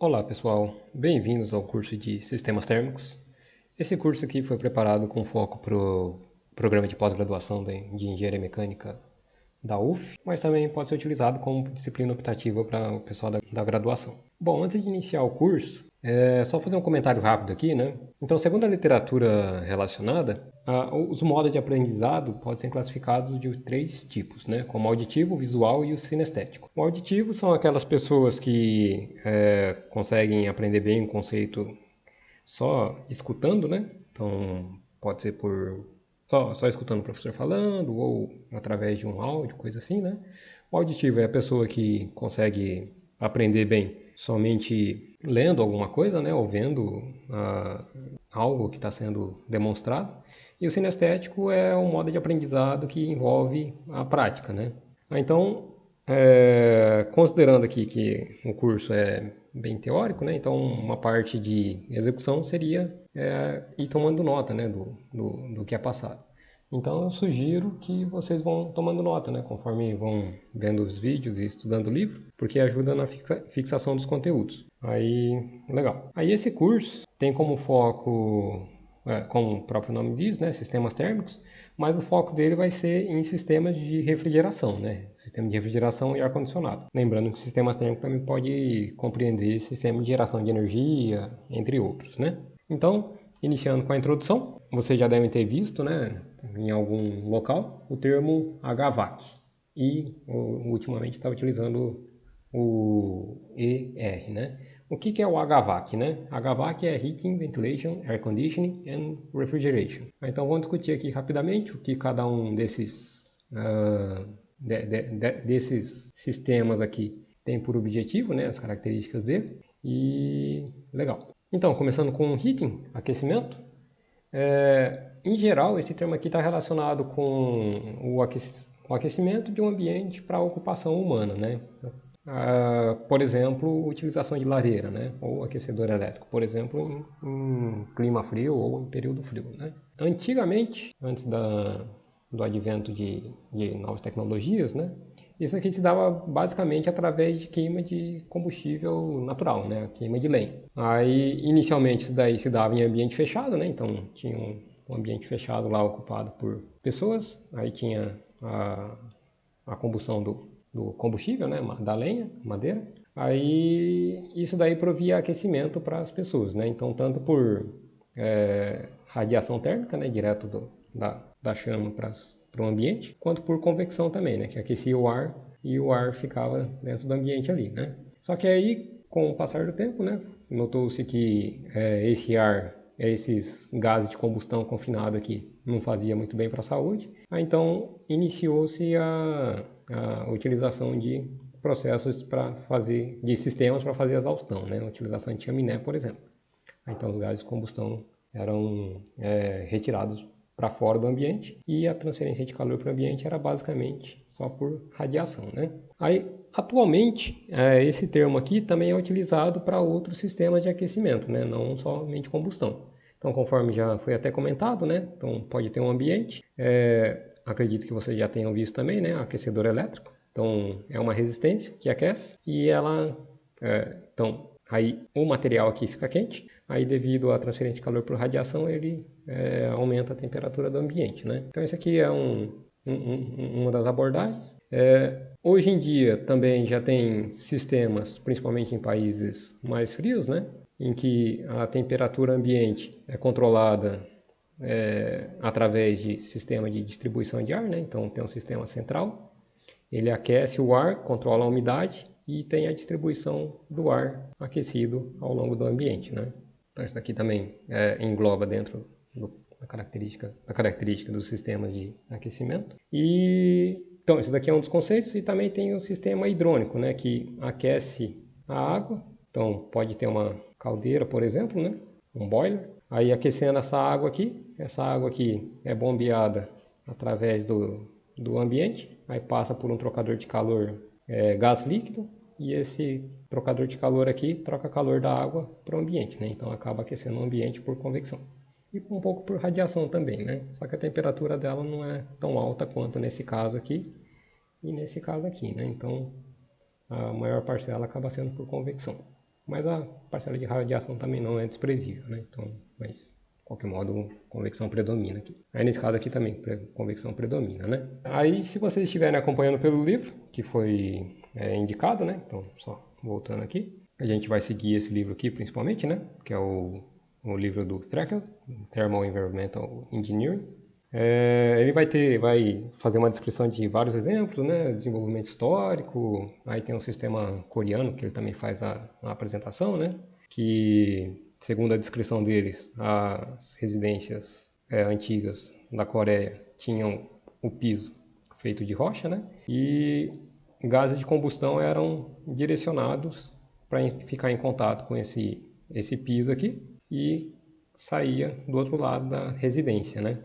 Olá pessoal, bem-vindos ao curso de Sistemas Térmicos. Esse curso aqui foi preparado com foco para o programa de pós-graduação de Engenharia Mecânica da UF, mas também pode ser utilizado como disciplina optativa para o pessoal da graduação. Bom, antes de iniciar o curso, é só fazer um comentário rápido aqui, né? Então, segundo a literatura relacionada, os modos de aprendizado podem ser classificados de 3 tipos, né? Como auditivo, visual e o sinestético. O auditivo são aquelas pessoas que conseguem aprender bem um conceito só escutando, né? Então, pode ser por só escutando o professor falando ou através de um áudio, coisa assim, né? O auditivo é a pessoa que consegue aprender bem somente lendo alguma coisa, né? Ou vendo algo que está sendo demonstrado. E o sinestético é um modo de aprendizado que envolve a prática, né? Então, considerando aqui que o curso é bem teórico, né? Então uma parte de execução seria ir tomando nota, né? do que é passado. Então eu sugiro que vocês vão tomando nota, né? Conforme vão vendo os vídeos e estudando o livro, porque ajuda na fixação dos conteúdos. Aí, legal. Aí esse curso tem como foco, como o próprio nome diz, né? Sistemas térmicos, mas o foco dele vai ser em sistemas de refrigeração, né? Sistema de refrigeração e ar-condicionado. Lembrando que sistemas térmicos também pode compreender sistema de geração de energia, entre outros, né? Então, iniciando com a introdução, vocês já devem ter visto, né, em algum local, o termo HVAC. E ultimamente está utilizando o ER, né? O que é o HVAC, né? HVAC é Heating, Ventilation, Air Conditioning and Refrigeration. Então vamos discutir aqui rapidamente o que cada um desses, desses sistemas aqui tem por objetivo, né? As características dele. E legal. Então, começando com heating, aquecimento. Em geral, esse termo aqui está relacionado com o aquecimento de um ambiente para ocupação humana, né? Por exemplo, utilização de lareira, né? Ou aquecedor elétrico, por exemplo, em clima frio ou em período frio, né? Antigamente, antes do advento de novas tecnologias, né? Isso aqui se dava basicamente através de queima de combustível natural, né? Queima de lenha. Aí, inicialmente, isso daí se dava em ambiente fechado, né? Então, tinha um ambiente fechado lá ocupado por pessoas. Aí tinha a combustão do combustível, né? Da lenha, madeira. Aí, isso daí provia aquecimento para as pessoas, né? Então, tanto por radiação térmica, né? Direto da chama para o ambiente, quanto por convecção também, né? Que aquecia o ar e o ar ficava dentro do ambiente ali, né? Só que aí, com o passar do tempo, né? Notou-se que esse ar, esses gases de combustão confinado aqui, não fazia muito bem para a saúde. Aí, então, iniciou-se a utilização de processos de sistemas para fazer exaustão, né? A utilização de chaminé, por exemplo. Então, os gases de combustão eram retirados para fora do ambiente e a transferência de calor para o ambiente era basicamente só por radiação, né? Aí, atualmente, esse termo aqui também é utilizado para outros sistemas de aquecimento, né? Não somente combustão. Então, conforme já foi até comentado, né? Então, pode ter um ambiente. Acredito que vocês já tenham visto também, né? Aquecedor elétrico. Então, é uma resistência que aquece e ela... então, aí o material aqui fica quente. Aí, devido à transferência de calor por radiação, ele aumenta a temperatura do ambiente, né? Então, esse aqui é uma das abordagens. Hoje em dia, também já tem sistemas, principalmente em países mais frios, né? Em que a temperatura ambiente é controlada através de sistema de distribuição de ar, né? Então, tem um sistema central. Ele aquece o ar, controla a umidade e tem a distribuição do ar aquecido ao longo do ambiente, né? Então, isso daqui também engloba dentro da característica dos sistemas de aquecimento. Então, isso daqui é um dos conceitos e também tem o sistema hidrônico, né, que aquece a água. Então, pode ter uma caldeira, por exemplo, né, um boiler. Aí, aquecendo essa água aqui é bombeada através do ambiente, aí passa por um trocador de calor gás líquido, e esse trocador de calor aqui troca calor da água para o ambiente, né? Então acaba aquecendo o ambiente por convecção. E um pouco por radiação também, né? Só que a temperatura dela não é tão alta quanto nesse caso aqui e nesse caso aqui, né? Então a maior parcela acaba sendo por convecção. mas a parcela de radiação também não é desprezível, né? Então, mas de qualquer modo, convecção predomina aqui. Aí nesse caso aqui também, convecção predomina, né? Aí se vocês estiverem acompanhando pelo livro, que foi indicado, né? Então, só voltando aqui, a gente vai seguir esse livro aqui principalmente, né? Que é o livro do Strecker, Thermal Environmental Engineering. Ele vai fazer uma descrição de vários exemplos, né? Desenvolvimento histórico, aí tem um sistema coreano que ele também faz a apresentação, né? Que, segundo a descrição deles, as residências antigas da Coreia tinham o piso feito de rocha, né? E gases de combustão eram direcionados para ficar em contato com esse piso aqui e saía do outro lado da residência, né?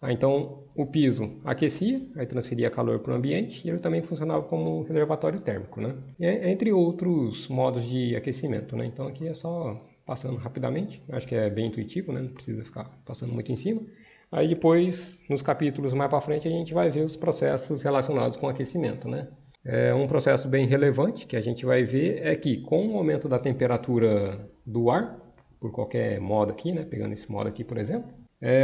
Então, o piso aquecia, aí transferia calor para o ambiente e ele também funcionava como um reservatório térmico, né? Entre outros modos de aquecimento, né? Então, aqui é só passando rapidamente, acho que é bem intuitivo, né? Não precisa ficar passando muito em cima. Aí depois, nos capítulos mais para frente, a gente vai ver os processos relacionados com aquecimento, né? Um processo bem relevante que a gente vai ver é que com o aumento da temperatura do ar, por qualquer modo aqui, né? Pegando esse modo aqui, por exemplo,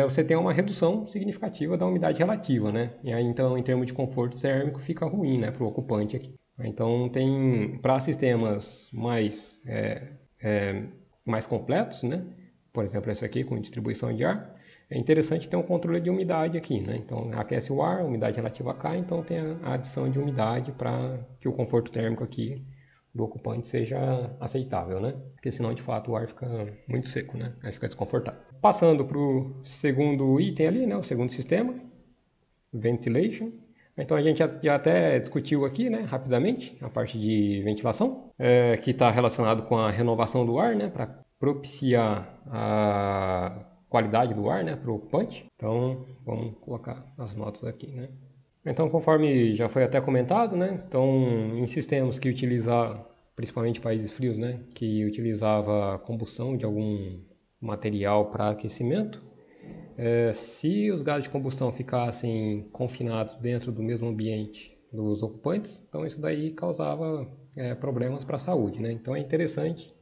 você tem uma redução significativa da umidade relativa, né? E aí, então, em termos de conforto térmico, fica ruim, né, para o ocupante aqui. Então, tem para sistemas mais completos, né? Por exemplo, esse aqui com distribuição de ar, é interessante ter um controle de umidade aqui, né? Então, aquece o ar, a umidade relativa cai, então tem a adição de umidade para que o conforto térmico aqui do ocupante seja aceitável, né? Porque senão, de fato, o ar fica muito seco, né? Aí fica desconfortável. Passando para o segundo item ali, né? O segundo sistema, ventilation. Então a gente já até discutiu aqui, né, rapidamente, a parte de ventilação, que está relacionado com a renovação do ar, né, para propiciar a qualidade do ar, né, para o ocupante. Então vamos colocar as notas aqui, né. Então, conforme já foi até comentado, né, então em sistemas que utilizam, principalmente países frios, né, que utilizava combustão de algum material para aquecimento, se os gases de combustão ficassem confinados dentro do mesmo ambiente dos ocupantes, então isso daí causava problemas para a saúde, né? Então é interessante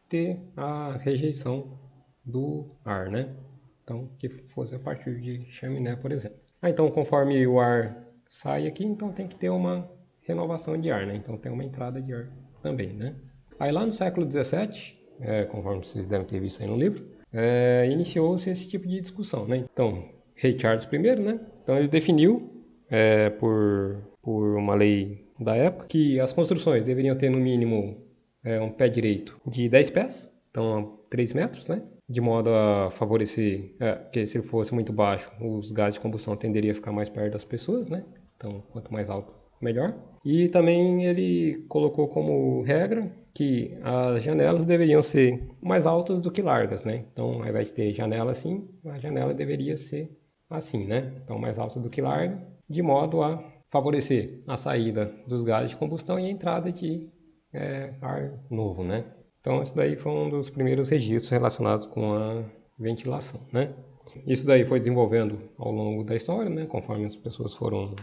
ter a rejeição do ar, né? Então que fosse a partir de chaminé, por exemplo. Então conforme o ar sai aqui, então tem que ter uma renovação de ar, né? Então tem uma entrada de ar também, né? Aí lá no século XVII, conforme vocês devem ter visto aí no livro, iniciou-se esse tipo de discussão, né? Então, Rei Charles I, né? Então ele definiu, por uma lei da época, que as construções deveriam ter no mínimo um pé direito de 10 pés, então 3 metros, né? De modo a favorecer, que se ele fosse muito baixo, os gases de combustão tenderiam a ficar mais perto das pessoas, né? Então, quanto mais alto, melhor. E também ele colocou como regra que as janelas deveriam ser mais altas do que largas, né? Então, ao invés de ter janela assim, a janela deveria ser assim, né? Então, mais alta do que larga, de modo a favorecer a saída dos gases de combustão e a entrada de ar novo, né? Então, isso daí foi um dos primeiros registros relacionados com a ventilação, né? Isso daí foi desenvolvendo ao longo da história, né? Conforme as pessoas foram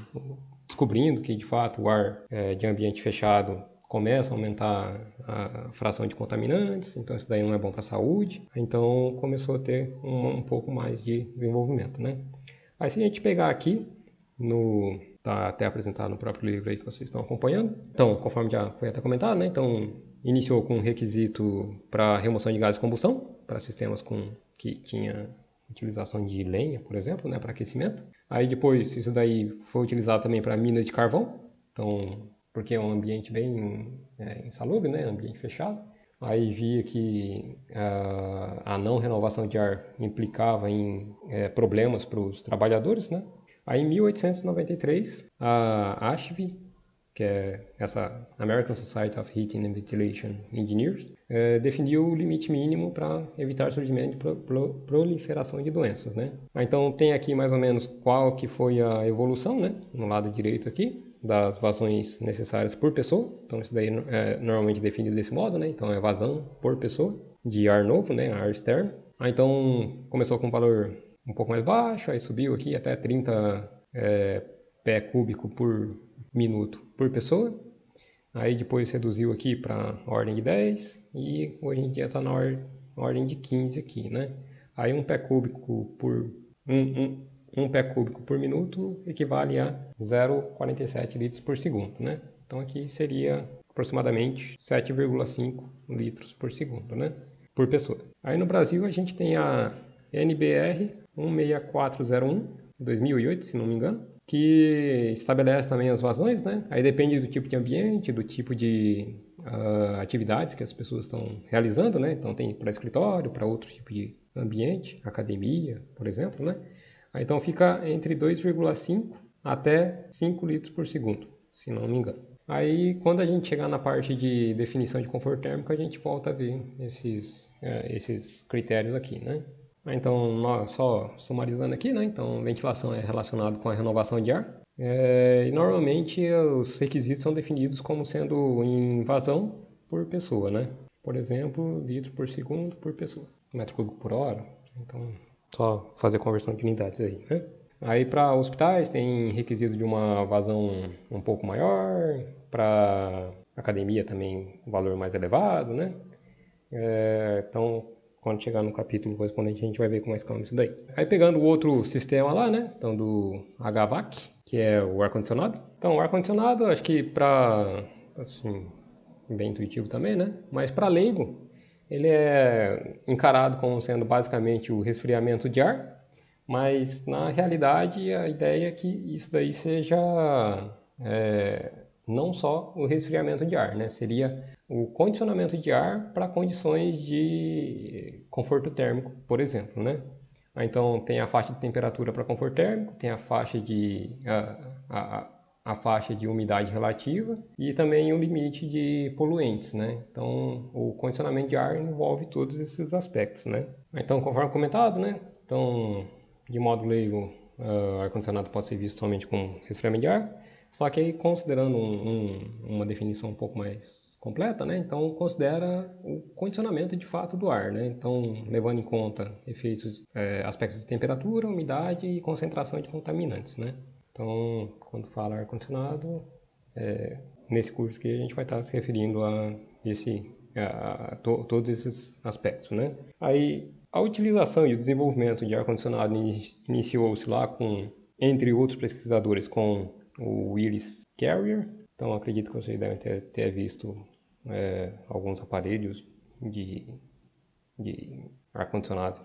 descobrindo que, de fato, o ar de ambiente fechado começa a aumentar a fração de contaminantes, então isso daí não é bom para a saúde. Então, começou a ter um pouco mais de desenvolvimento, né? Aí, se a gente pegar aqui, tá até apresentado no próprio livro aí que vocês estão acompanhando. Então, conforme já foi até comentado, né? Então, iniciou com um requisito para remoção de gases de combustão, para sistemas que tinha utilização de lenha, por exemplo, né, para aquecimento. Aí depois isso daí foi utilizado também para mina de carvão, então, porque é um ambiente bem insalubre, né, ambiente fechado. Aí via que a não renovação de ar implicava em problemas para os trabalhadores, né. Aí em 1893, a ASHV, que é essa American Society of Heating and Ventilation Engineers, definiu o limite mínimo para evitar surgimento de proliferação de doenças, né? Então tem aqui mais ou menos qual que foi a evolução, né? No lado direito aqui, das vazões necessárias por pessoa. Então isso daí é normalmente definido desse modo, né? Então é vazão por pessoa de ar novo, né? Ar externo. Então começou com um valor um pouco mais baixo, aí subiu aqui até 30 pé cúbico por minuto por pessoa. Aí depois reduziu aqui para ordem de 10 e hoje em dia está na ordem de 15 aqui, né? Aí um pé cúbico por um pé cúbico por minuto equivale a 0,47 litros por segundo, né? Então aqui seria aproximadamente 7,5 litros por segundo, né? Por pessoa. Aí no Brasil a gente tem a NBR 16401, 2008, se não me engano, que estabelece também as vazões, né? Aí depende do tipo de ambiente, do tipo de atividades que as pessoas estão realizando, né? Então tem para escritório, para outro tipo de ambiente, academia, por exemplo, né? Aí, então fica entre 2,5 até 5 litros por segundo, se não me engano. Aí quando a gente chegar na parte de definição de conforto térmico, a gente volta a ver esses critérios aqui, né? Então, só sumarizando aqui, né? Então, ventilação é relacionado com a renovação de ar. E normalmente os requisitos são definidos como sendo em vazão por pessoa, né? Por exemplo, litros por segundo por pessoa, metro cúbico por hora. Então, só fazer conversão de unidades aí, né? Aí para hospitais tem requisito de uma vazão um pouco maior, para academia também um valor mais elevado, né? Então, quando chegar no capítulo correspondente, a gente vai ver com mais calma isso daí. Aí pegando o outro sistema lá, né? Então, do HVAC, que é o ar-condicionado. Então, o ar-condicionado, acho que para, assim, bem intuitivo também, né? Mas para leigo, ele é encarado como sendo basicamente o resfriamento de ar, mas na realidade a ideia é que isso daí seja não só o resfriamento de ar, né? Seria o condicionamento de ar para condições de conforto térmico, por exemplo, né? Então tem a faixa de temperatura para conforto térmico, tem a faixa de a faixa de umidade relativa e também o limite de poluentes, né? Então o condicionamento de ar envolve todos esses aspectos, né? Então conforme comentado, né? Então de modo leigo, ar-condicionado pode ser visto somente como resfriamento de ar, só que aí considerando uma definição um pouco mais completa, né? Então considera o condicionamento de fato do ar, né? Então levando em conta efeitos, aspectos de temperatura, umidade e concentração de contaminantes, né? Então quando fala ar-condicionado, nesse curso que a gente vai estar se referindo a todos esses aspectos, né? Aí a utilização e o desenvolvimento de ar-condicionado iniciou-se lá com, entre outros pesquisadores, com o Willis Carrier. Então acredito que vocês devem ter visto alguns aparelhos de ar-condicionado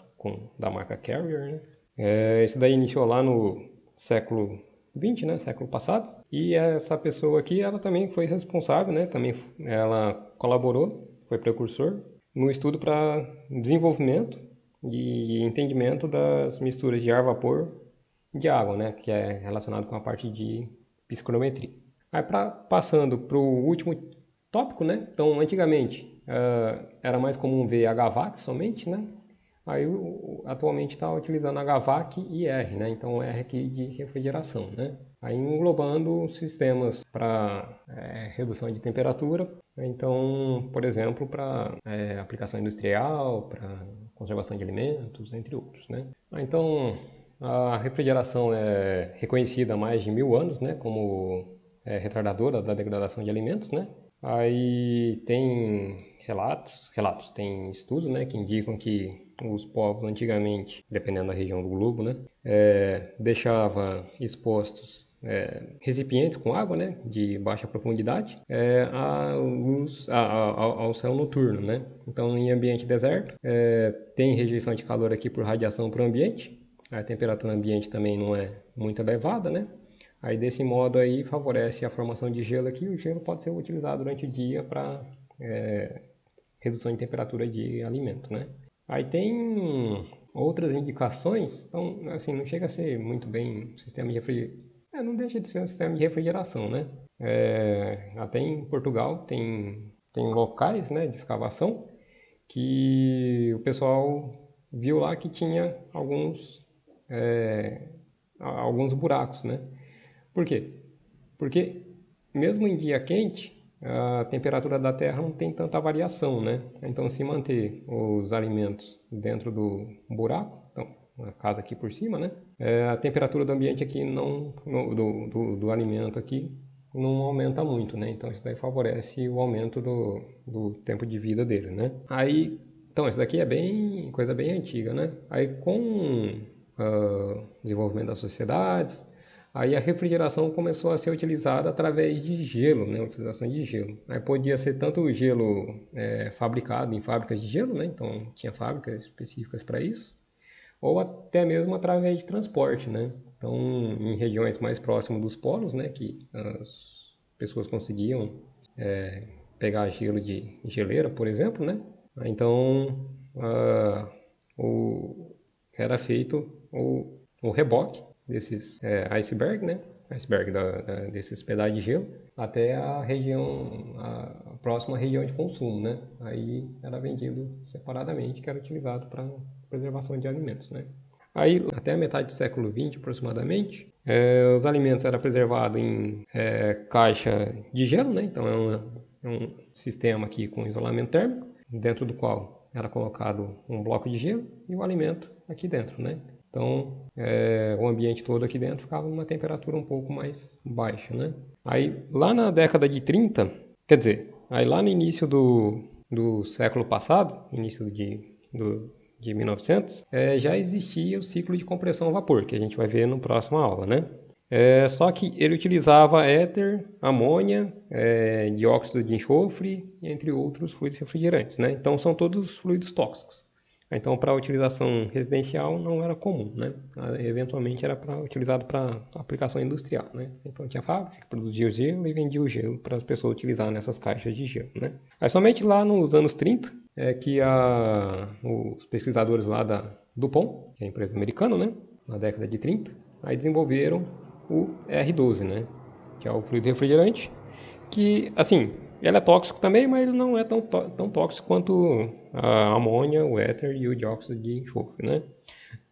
da marca Carrier, né? Isso daí iniciou lá no século XX, né? Século passado. E essa pessoa aqui, ela também foi responsável, né? Também ela colaborou, foi precursor no estudo para desenvolvimento e entendimento das misturas de ar-vapor e de água, né? Que é relacionado com a parte de psicometria. Aí passando para o último tópico, né? Então, antigamente era mais comum ver HVAC somente, né? Aí atualmente está utilizando HVAC e R, né? Então R aqui de refrigeração, né? Aí englobando sistemas para redução de temperatura, então, por exemplo, para aplicação industrial, para conservação de alimentos, entre outros, né? Então a refrigeração é reconhecida há mais de 1000 anos, né? Como retardadora da degradação de alimentos, né? Aí tem relatos, tem estudos, né, que indicam que os povos antigamente, dependendo da região do globo, né, deixava expostos recipientes com água, né, de baixa profundidade, ao céu noturno, né. Então, em ambiente deserto, tem rejeição de calor aqui por radiação para o ambiente. A temperatura ambiente também não é muito elevada, né. Aí desse modo aí favorece a formação de gelo aqui. O gelo pode ser utilizado durante o dia para redução de temperatura de alimento, né? Aí tem outras indicações, então assim não chega a ser muito bem sistema de refrigeração, não deixa de ser um sistema de refrigeração, né? Até em Portugal tem locais, né, de escavação que o pessoal viu lá que tinha alguns buracos, né? Por quê? Porque mesmo em dia quente, a temperatura da Terra não tem tanta variação, né? Então, se manter os alimentos dentro do buraco, então, a casa aqui por cima, né? A temperatura do ambiente aqui do alimento aqui não aumenta muito, né? Então isso daí favorece o aumento do tempo de vida dele, né? Aí, então isso daqui é coisa bem antiga, né? Aí com o desenvolvimento das sociedades, aí a refrigeração começou a ser utilizada através de gelo, né? Utilização de gelo. Aí podia ser tanto o gelo fabricado em fábricas de gelo, né? Então tinha fábricas específicas para isso, ou até mesmo através de transporte, né? Então, em regiões mais próximas dos polos, né, que as pessoas conseguiam pegar gelo de geleira, por exemplo, né? Então, era feito o reboque desses iceberg, né? Iceberg desses pedaços de gelo até a próxima região de consumo, né? Aí era vendido separadamente, que era utilizado para preservação de alimentos, né? Aí, até a metade do século XX, aproximadamente, os alimentos eram preservados em caixa de gelo, né? Então é um sistema aqui com isolamento térmico, dentro do qual era colocado um bloco de gelo e o alimento aqui dentro, né? Então, o ambiente todo aqui dentro ficava numa temperatura um pouco mais baixa, né? Aí, lá na década de 30, quer dizer, aí lá no início do século passado, início de 1900, já existia o ciclo de compressão a vapor, que a gente vai ver na próxima aula, né? Só que ele utilizava éter, amônia, dióxido de enxofre, entre outros fluidos refrigerantes, né? Então são todos fluidos tóxicos. Então, para utilização residencial não era comum, né? Eventualmente era utilizado para aplicação industrial, né? Então tinha fábrica que produzia o gelo e vendia o gelo para as pessoas utilizarem nessas caixas de gelo, né? Aí somente lá nos anos 30 que os pesquisadores lá da DuPont, que é a empresa americana, né? Na década de 30, aí desenvolveram o R12, né? Que é o fluido refrigerante, que, assim, ele é tóxico também, mas ele não é tão tóxico quanto a amônia, o éter e o dióxido de enxofre, né?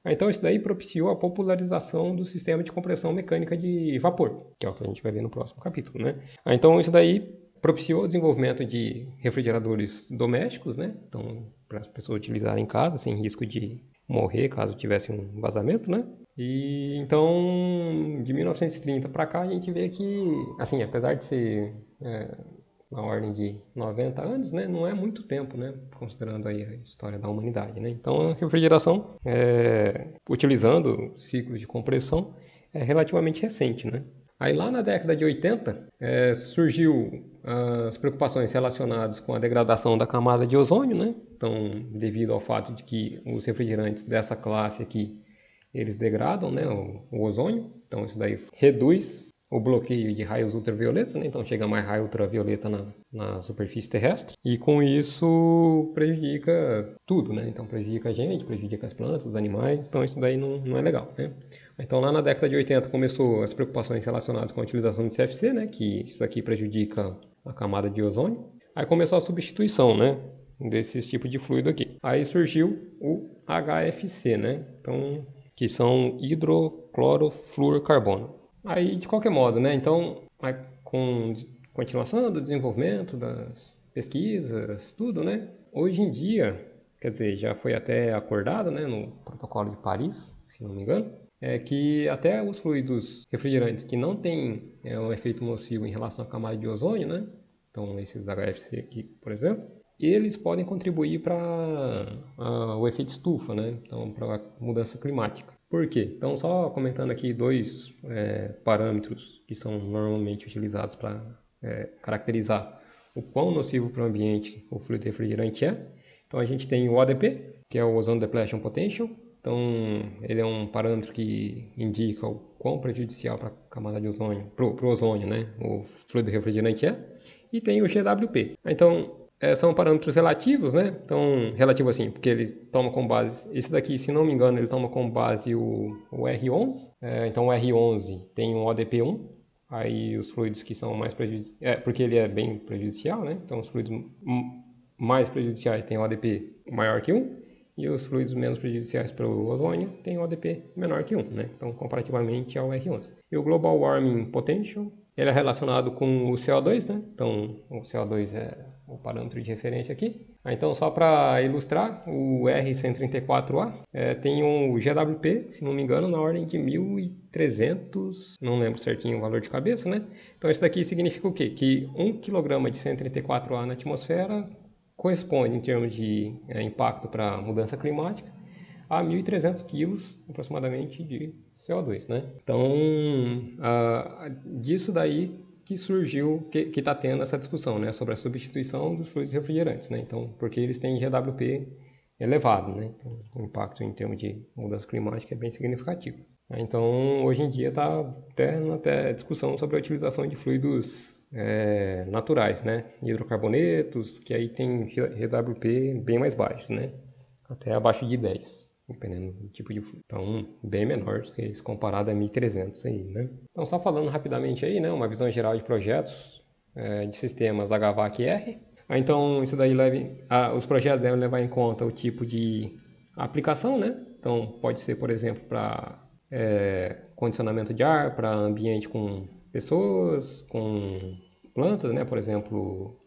Então isso daí propiciou a popularização do sistema de compressão mecânica de vapor, que é o que a gente vai ver no próximo capítulo, né? Então isso daí propiciou o desenvolvimento de refrigeradores domésticos, né? Então, para as pessoas utilizarem em casa, sem risco de morrer caso tivesse um vazamento, né? E então, de 1930 para cá, a gente vê que, assim, apesar de ser na ordem de 90 anos, né, não é muito tempo, né, considerando aí a história da humanidade, né? Então, a refrigeração, utilizando ciclos de compressão, é relativamente recente, né? Aí lá na década de 80, surgiu as preocupações relacionadas com a degradação da camada de ozônio, né? Então, devido ao fato de que os refrigerantes dessa classe aqui, eles degradam, né, o ozônio. Então, isso daí reduz o bloqueio de raios ultravioletas, né? Então chega mais raio ultravioleta na superfície terrestre e com isso prejudica tudo, né? Então prejudica a gente, prejudica as plantas, os animais, então isso daí não é legal, né? Então lá na década de 80 começou as preocupações relacionadas com a utilização de CFC, né? Que isso aqui prejudica a camada de ozônio. Aí começou a substituição, né? Desses tipos de fluido aqui. Aí surgiu o HFC, né? Então, que são hidroclorofluorcarbono. Aí, de qualquer modo, né? Então, com continuação do desenvolvimento das pesquisas, tudo, né? Hoje em dia, quer dizer, já foi até acordado, né, no Protocolo de Paris, se não me engano, que até os fluidos refrigerantes que não têm um efeito nocivo em relação à camada de ozônio, né? Então, esses HFC aqui, por exemplo, eles podem contribuir para o efeito estufa, né? Então, para a mudança climática. Por quê? Então, só comentando aqui dois parâmetros que são normalmente utilizados para caracterizar o quão nocivo para o ambiente o fluido refrigerante é. Então, a gente tem o ODP, que é o Ozone Depletion Potential. Então, ele é um parâmetro que indica o quão prejudicial para a camada de ozônio, para o ozônio, né, o fluido refrigerante é. E tem o GWP. Então, são parâmetros relativos, né? Então, relativo assim, porque ele toma como base, esse daqui, se não me engano, ele toma como base o R11. Então, o R11 tem um ODP1, aí os fluidos que são mais prejudiciais, porque ele é bem prejudicial, né? Então, os fluidos mais prejudiciais têm ODP maior que 1, e os fluidos menos prejudiciais para o ozônio têm ODP menor que 1, né? Então, comparativamente ao R11. E o Global Warming Potential, ele é relacionado com o CO2, né? Então, o CO2 o parâmetro de referência aqui. Então, só para ilustrar, o R134A tem um GWP, se não me engano, na ordem de 1.300, não lembro certinho o valor de cabeça, né? Então, isso daqui significa o quê? Que 1 kg de 134A na atmosfera corresponde, em termos de impacto para a mudança climática, a 1.300 quilos, aproximadamente, de CO2, né? Então, disso daí que surgiu, que está tendo essa discussão, né, sobre a substituição dos fluidos refrigerantes, né? Então, porque eles têm GWP elevado, né? Então, o impacto em termos de mudança climática é bem significativo. Então, hoje em dia está tendo até discussão sobre a utilização de fluidos naturais, né? Hidrocarbonetos, que aí tem GWP bem mais baixos, né? Até abaixo de 10. Dependendo do tipo de fluido. Então, bem menor do que isso comparado a 1.300 aí, né? Então, só falando rapidamente aí, né? Uma visão geral de projetos de sistemas HVAC-R. Então, isso daí os projetos devem levar em conta o tipo de aplicação, né? Então, pode ser, por exemplo, para condicionamento de ar, para ambiente com pessoas, com plantas, né? Por exemplo,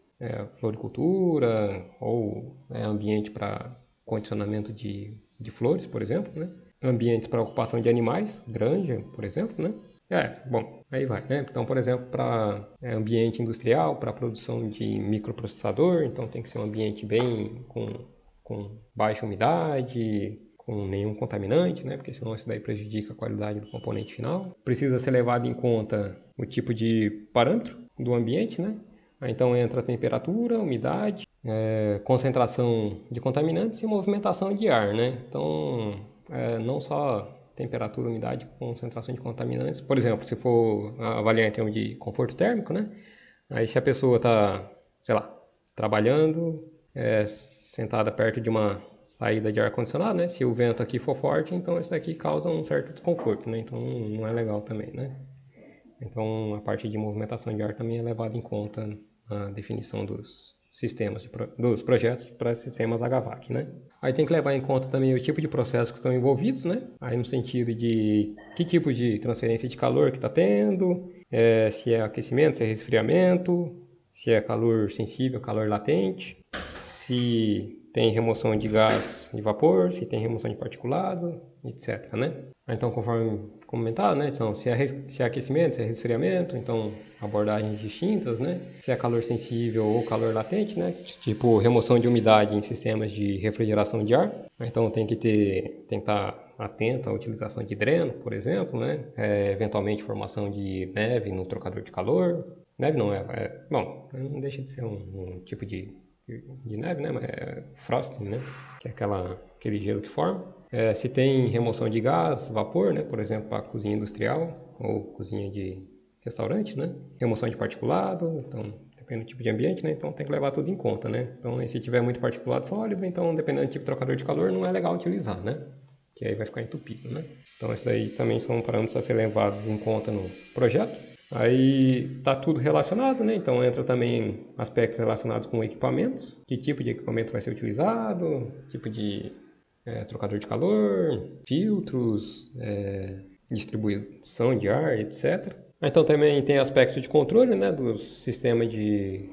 floricultura ou ambiente para condicionamento de flores, por exemplo, né? Ambientes para ocupação de animais, granja, por exemplo, né? Bom, aí vai, né? Então, por exemplo, para ambiente industrial, para produção de microprocessador, então tem que ser um ambiente bem com baixa umidade, com nenhum contaminante, né? Porque senão isso daí prejudica a qualidade do componente final. Precisa ser levado em conta o tipo de parâmetro do ambiente, né? Então entra a temperatura, umidade, concentração de contaminantes e movimentação de ar, né? Então, não só temperatura, umidade, concentração de contaminantes. Por exemplo, se for avaliar em termos de conforto térmico, né? Aí se a pessoa está, sei lá, trabalhando, sentada perto de uma saída de ar-condicionado, né? Se o vento aqui for forte, então isso aqui causa um certo desconforto, né? Então não é legal também, né? Então a parte de movimentação de ar também é levada em conta na definição dos sistemas, dos projetos para sistemas HVAC, né? Aí tem que levar em conta também o tipo de processos que estão envolvidos, né? Aí no sentido de que tipo de transferência de calor que está tendo, se é aquecimento, se é resfriamento, se é calor sensível, calor latente, se tem remoção de gás de vapor, se tem remoção de particulado, etc, né? Então, conforme comentado, né? Então, se é aquecimento, se é resfriamento, então abordagens distintas, né? Se é calor sensível ou calor latente, né? Tipo remoção de umidade em sistemas de refrigeração de ar. Então, tem que estar atento à utilização de dreno, por exemplo, né? Eventualmente formação de neve no trocador de calor. Neve não bom, não deixa de ser um tipo de neve, né? Mas é frosting, né? Que é aquele gelo que forma. Se tem remoção de gás, vapor, né? Por exemplo, para cozinha industrial ou cozinha de restaurante, né? Remoção de particulado, então depende do tipo de ambiente, né? Então tem que levar tudo em conta, né? Então se tiver muito particulado sólido, então dependendo do tipo de trocador de calor, não é legal utilizar, né? Que aí vai ficar entupido, né? Então isso daí também são parâmetros a ser levados em conta no projeto. Aí tá tudo relacionado, né? Então entra também aspectos relacionados com equipamentos, que tipo de equipamento vai ser utilizado, tipo de trocador de calor, filtros, distribuição de ar, etc. Então também tem aspectos de controle, né, do sistema de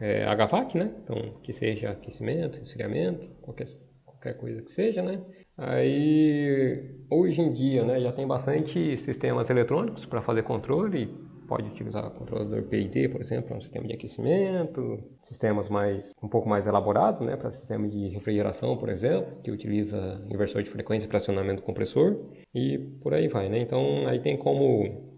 HVAC, né? Então que seja aquecimento, resfriamento, qualquer coisa que seja, né? Aí hoje em dia, né, já tem bastante sistemas eletrônicos para fazer controle. Pode utilizar controlador PID, por exemplo, um sistema de aquecimento, sistemas um pouco mais elaborados, né, para sistema de refrigeração, por exemplo, que utiliza inversor de frequência para acionamento do compressor e por aí vai, né? Então aí tem como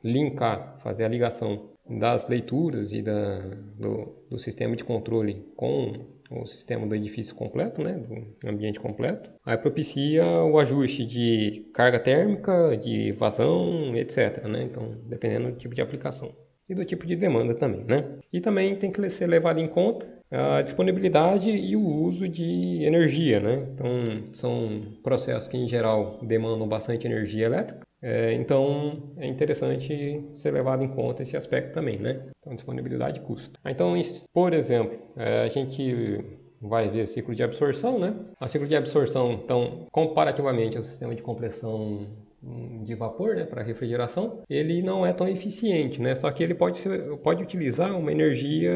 linkar, fazer a ligação das leituras e do sistema de controle com o sistema do edifício completo, né, do ambiente completo. Aí propicia o ajuste de carga térmica, de vazão, etc, né? Então, dependendo do tipo de aplicação e do tipo de demanda também, né? E também tem que ser levado em conta a disponibilidade e o uso de energia, né? Então, são processos que em geral demandam bastante energia elétrica. Então, é interessante ser levado em conta esse aspecto também, né? Então, disponibilidade e custo. Então, por exemplo, a gente vai ver ciclo de absorção, né? O ciclo de absorção, então, comparativamente ao sistema de compressão de vapor, né, para refrigeração, ele não é tão eficiente, né? Só que ele pode utilizar uma energia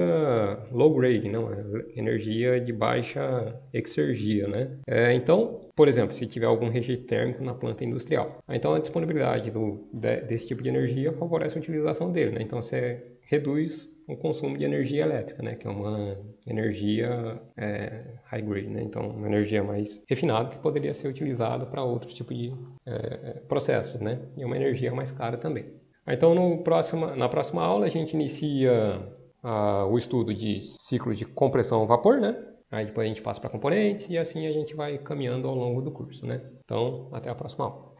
low grade, não, energia de baixa exergia, né? Então, por exemplo, se tiver algum rejeito térmico na planta industrial, então a disponibilidade desse tipo de energia favorece a utilização dele, né? Então você reduz o consumo de energia elétrica, né? Que é uma energia high grade, né? Então uma energia mais refinada que poderia ser utilizada para outro tipo de processos, né? E uma energia mais cara também. Então na próxima aula a gente inicia o estudo de ciclos de compressão-vapor, né? Aí depois a gente passa para componentes e assim a gente vai caminhando ao longo do curso, né? Então, até a próxima aula.